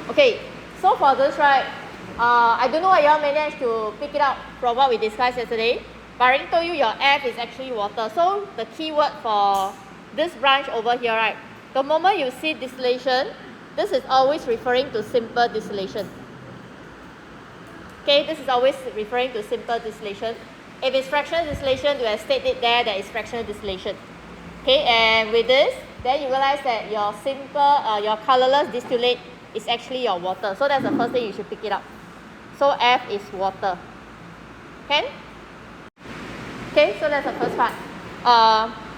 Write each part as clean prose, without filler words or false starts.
Okay, so for this, right, I don't know why you all managed to pick it up from what we discussed yesterday, but I already told you your F is actually water. So the keyword for this branch over here, right, the moment you see distillation, this is always referring to simple distillation. Okay, this is always referring to simple distillation. If it's fractional distillation, you have stated there that it's fractional distillation. Okay, and with this, then you realize that your simple, your colorless distillate is actually your water. So that's the first thing you should pick it up. So F is water. Okay? Okay, so that's the first part.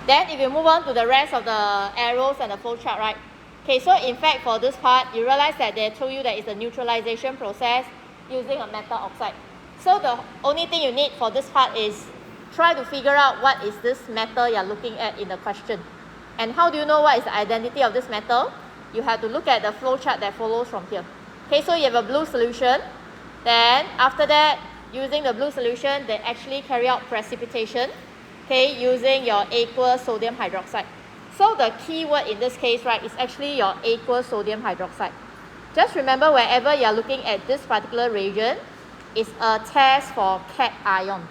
Then if you move on to the rest of the arrows and the flow chart, right? Okay, so in fact for this part, you realize that they told you that it's a neutralization process using a metal oxide. So the only thing you need for this part is try to figure out what is this metal you're looking at in the question. And how do you know what is the identity of this metal? You have to look at the flow chart that follows from here. Okay, so you have a blue solution. Then after that, using the blue solution, they actually carry out precipitation, okay, using your aqueous sodium hydroxide. So the key word in this case, right, is actually your aqueous sodium hydroxide. Just remember, wherever you're looking at this particular region, it's a test for cation.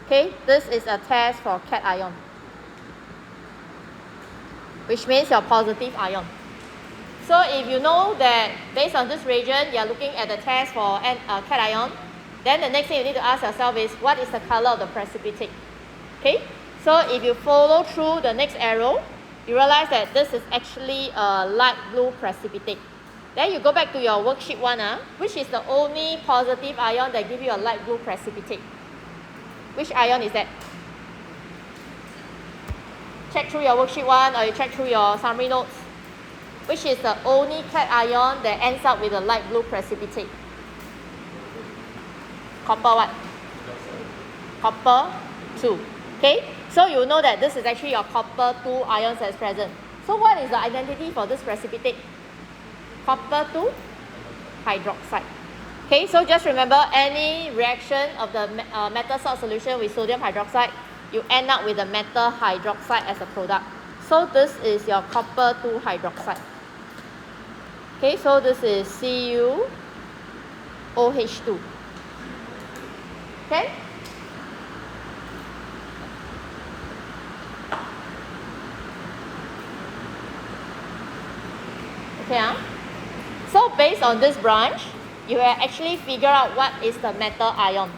Okay, this is a test for cation, which means your positive ion. So if you know that based on this region, you're looking at the test for cation, then the next thing you need to ask yourself is, what is the color of the precipitate? Okay, so if you follow through the next arrow, you realize that this is actually a light blue precipitate. Then you go back to your worksheet 1, which is the only positive ion that gives you a light blue precipitate. Which ion is that? Check through your worksheet 1 or you check through your summary notes. Which is the only cation that ends up with a light blue precipitate? Copper what? Copper 2. Okay, so you know that this is actually your copper 2 ions that's present. So what is the identity for this precipitate? Copper 2 hydroxide. Okay, so just remember, any reaction of the metal salt solution with sodium hydroxide, you end up with the metal hydroxide as a product. So this is your copper 2 hydroxide. Okay, so this is CuOH2. Okay? Okay, so based on this branch, you have actually figured out what is the metal ion.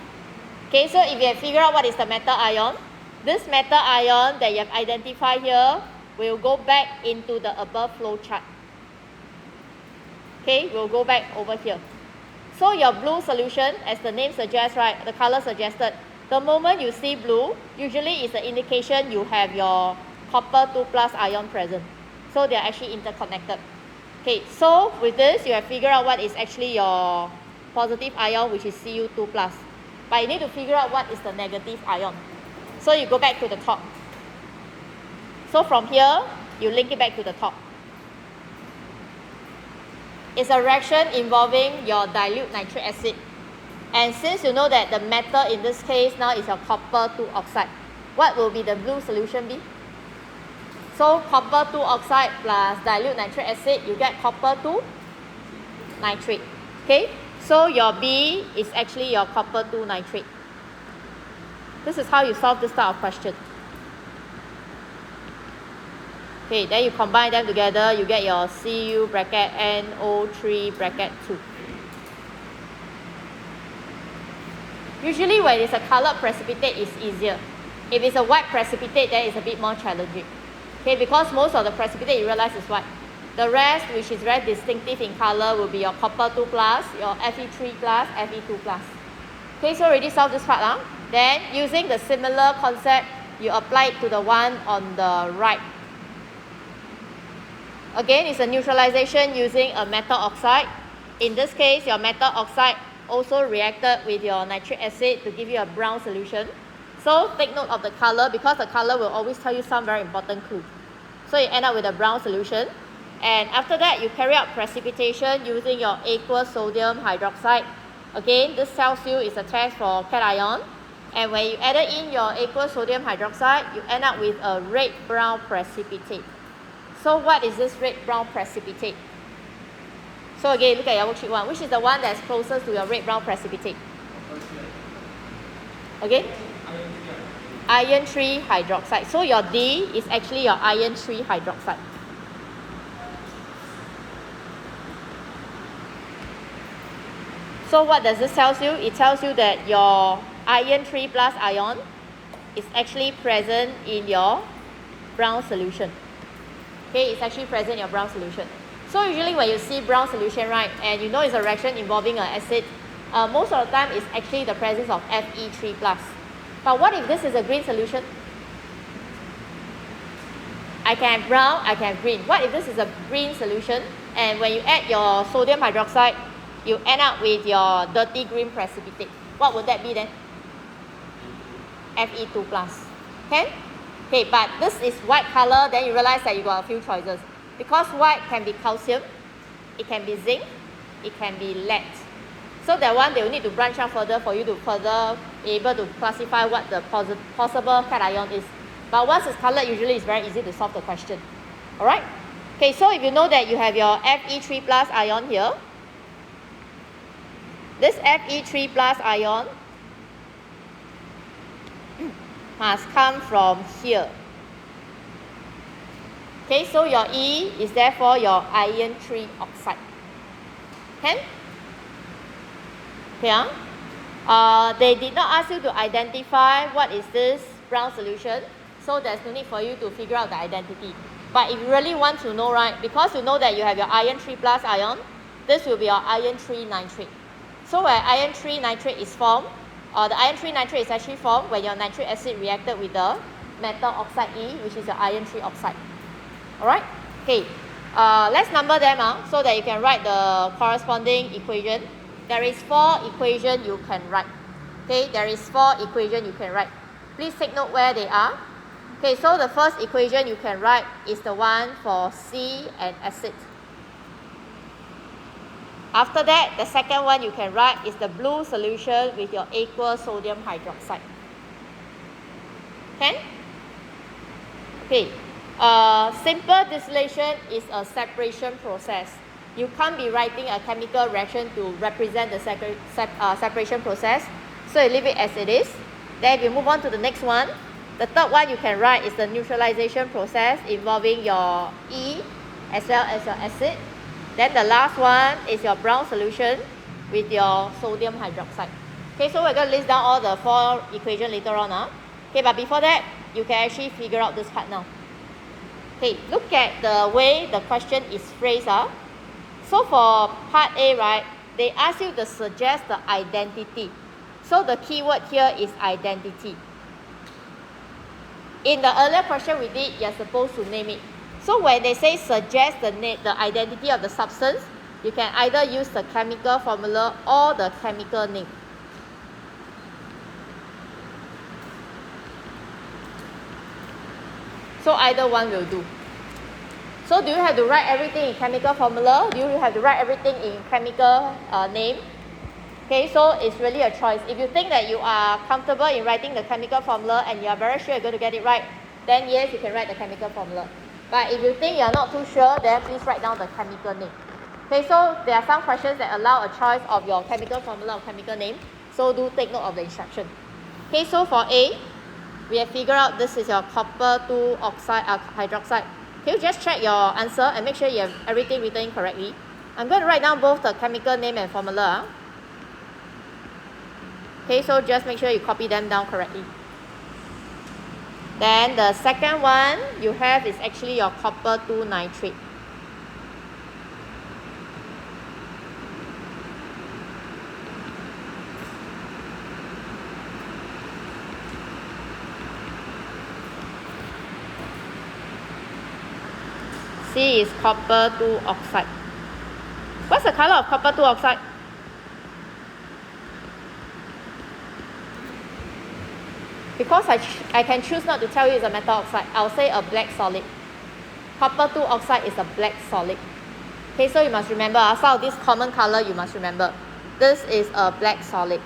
Okay, so if you have figured out what is the metal ion, this metal ion that you have identified here will go back into the above flow chart. Okay, we'll go back over here. So your blue solution, as the name suggests, right, the color suggested, the moment you see blue, usually it's an indication you have your copper 2 plus ion present. So they are actually interconnected. Okay, so with this, you have figured out what is actually your positive ion, which is Cu2 plus. But you need to figure out what is the negative ion. So you go back to the top. So from here, you link it back to the top. It's a reaction involving your dilute nitric acid. And since you know that the metal in this case now is your copper 2 oxide, what will be the blue solution be? So copper 2 oxide plus dilute nitric acid, you get copper 2 nitrate. Okay, so your B is actually your copper 2 nitrate. This is how you solve this type of question. Okay, then you combine them together, you get your Cu bracket NO3 bracket 2. Usually when it's a colored precipitate, it's easier. If it's a white precipitate, then it's a bit more challenging. Okay, because most of the precipitate you realize is white. The rest, which is very distinctive in color, will be your copper 2 plus, your Fe3 plus, Fe2 plus. Okay, so already solved this part. Then using the similar concept, you apply it to the one on the right. Again, it's a neutralization using a metal oxide. In this case, your metal oxide also reacted with your nitric acid to give you a brown solution. So take note of the color, because the color will always tell you some very important clue. So you end up with a brown solution. And after that, you carry out precipitation using your aqueous sodium hydroxide. Again, this tells you it's a test for cation. And when you added in your aqueous sodium hydroxide, you end up with a red-brown precipitate. So what is this red-brown precipitate? So again, look at your worksheet 1. Which is the one that's closest to your red-brown precipitate? Okay? Iron 3 hydroxide. So your D is actually your iron 3 hydroxide. So what does this tell you? It tells you that your iron 3 plus ion is actually present in your brown solution. Okay, it's actually present in your brown solution. So usually when you see brown solution, right, and you know it's a reaction involving an acid, most of the time it's actually the presence of Fe3+. But what if this is a green solution? I can have brown, I can have green. What if this is a green solution, and when you add your sodium hydroxide, you end up with your dirty green precipitate? What would that be then? Fe2+. Okay? Okay, but this is white color, then you realize that you got a few choices. Because white can be calcium, it can be zinc, it can be lead. So that one, they will need to branch out further for you to further be able to classify what the possible cation is. But once it's colored, usually it's very easy to solve the question. Alright? Okay, so if you know that you have your Fe3+ ion here, this Fe3+ ion must come from here. Okay, so your E is therefore your iron 3 oxide. Okay? Okay, they did not ask you to identify what is this brown solution, so there's no need for you to figure out the identity. But if you really want to know, right, because you know that you have your iron 3+ ion, this will be your iron 3 nitrate. So where iron 3 nitrate is formed, the iron 3 nitrate is actually formed when your nitric acid reacted with the metal oxide E, which is your iron 3 oxide. Alright? Okay. Let's number them so that you can write the corresponding equation. There is 4 equations you can write. Okay, there is 4 equations you can write. Please take note where they are. Okay, so the first equation you can write is the one for C and acid. After that, the second one you can write is the blue solution with your aqueous sodium hydroxide. Okay? Okay. Simple distillation is a separation process. You can't be writing a chemical reaction to represent the separation process. So you leave it as it is. Then if you move on to the next one, the third one you can write is the neutralization process involving your E as well as your acid. Then the last one is your brown solution with your sodium hydroxide. Okay, so we're going to list down all the 4 equations later on. Okay, but before that, you can actually figure out this part now. Okay, look at the way the question is phrased. So for part A, right, they ask you to suggest the identity. So the keyword here is identity. In the earlier question we did, you're supposed to name it. So when they say suggest the identity of the substance, you can either use the chemical formula or the chemical name. So either one will do. So do you have to write everything in chemical formula? Do you have to write everything in chemical name? Okay, so it's really a choice. If you think that you are comfortable in writing the chemical formula and you are very sure you're going to get it right, then yes, you can write the chemical formula. But if you think you're not too sure, then please write down the chemical name. Okay, so there are some questions that allow a choice of your chemical formula or chemical name. So do take note of the instruction. Okay, so for A, we have figured out this is your copper 2 oxide hydroxide. Can you just check your answer and make sure you have everything written correctly? I'm going to write down both the chemical name and formula. Okay, so just make sure you copy them down correctly. Then the second one you have is actually your copper 2 nitrate. C is copper 2 oxide. What's the color of copper 2 oxide? Because I can choose not to tell you it's a metal oxide, I'll say a black solid. Copper 2 oxide is a black solid. Okay, so you must remember, some of this common color you must remember. This is a black solid.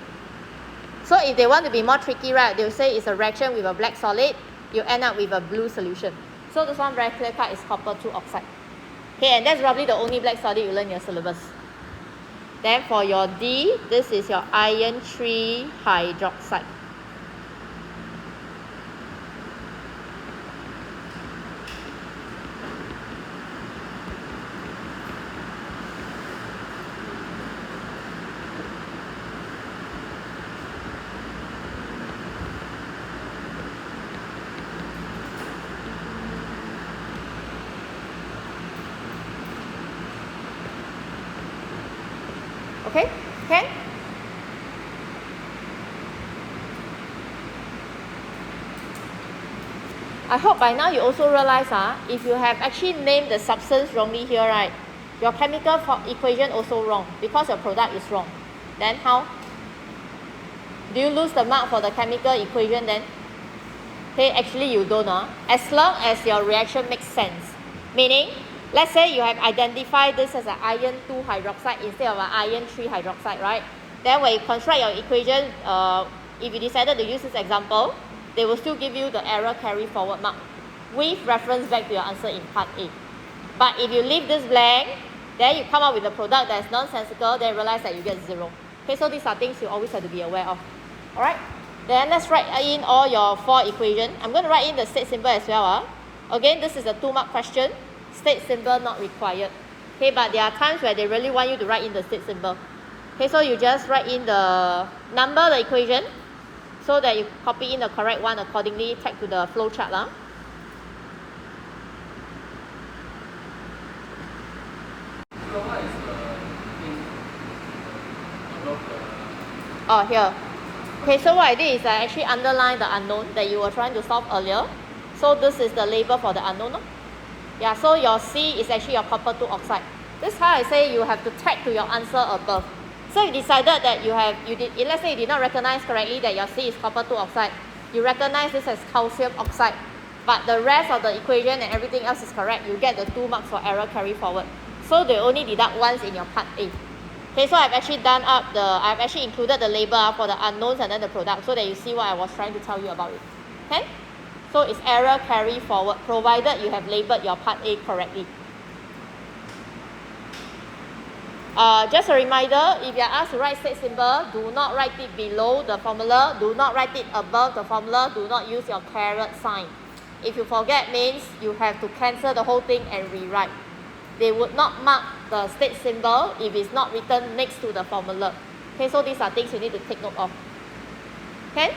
So if they want to be more tricky, right, they'll say it's a reaction with a black solid, you end up with a blue solution. So this one very clear cut is copper 2 oxide. Okay, and that's probably the only black solid you learn in your syllabus. Then for your D, this is your iron 3 hydroxide. Okay, can? I hope by now you also realize if you have actually named the substance wrongly here, right, your chemical equation also wrong because your product is wrong. Then how? Do you lose the mark for the chemical equation then? Okay, actually you don't. As long as your reaction makes sense. Meaning, let's say you have identified this as an iron 2 hydroxide instead of an iron 3 hydroxide, right? Then when you construct your equation, if you decided to use this example, they will still give you the error carry forward mark with reference back to your answer in part A. But if you leave this blank, then you come up with a product that is nonsensical, then you realize that you get 0. Okay, so these are things you always have to be aware of. Alright, then let's write in all your 4 equations. I'm going to write in the state symbol as well. Again, this is a 2-mark question. State symbol not required. Okay, but there are times where they really want you to write in the state symbol. Okay, so you just write in the number, the equation, so that you copy in the correct one accordingly, tag to the flow chart. So what is the thing above the... Oh, here. Okay, so what I did is I actually underlined the unknown that you were trying to solve earlier. So this is the label for the unknown. Yeah, so your C is actually your copper 2 oxide. This is how I say you have to tag to your answer above. So you decided that let's say you did not recognize correctly that your C is copper 2 oxide. You recognize this as calcium oxide. But the rest of the equation and everything else is correct. You get the 2 marks for error carry forward. So they only deduct once in your part A. Okay, so I've actually I've actually included the label for the unknowns and then the product so that you see what I was trying to tell you about it. Okay? So it's error carry forward, provided you have labeled your part A correctly. Just a reminder, if you are asked to write state symbol, do not write it below the formula, do not write it above the formula, do not use your caret sign. If you forget, means you have to cancel the whole thing and rewrite. They would not mark the state symbol if it's not written next to the formula. Okay, so these are things you need to take note of. Okay?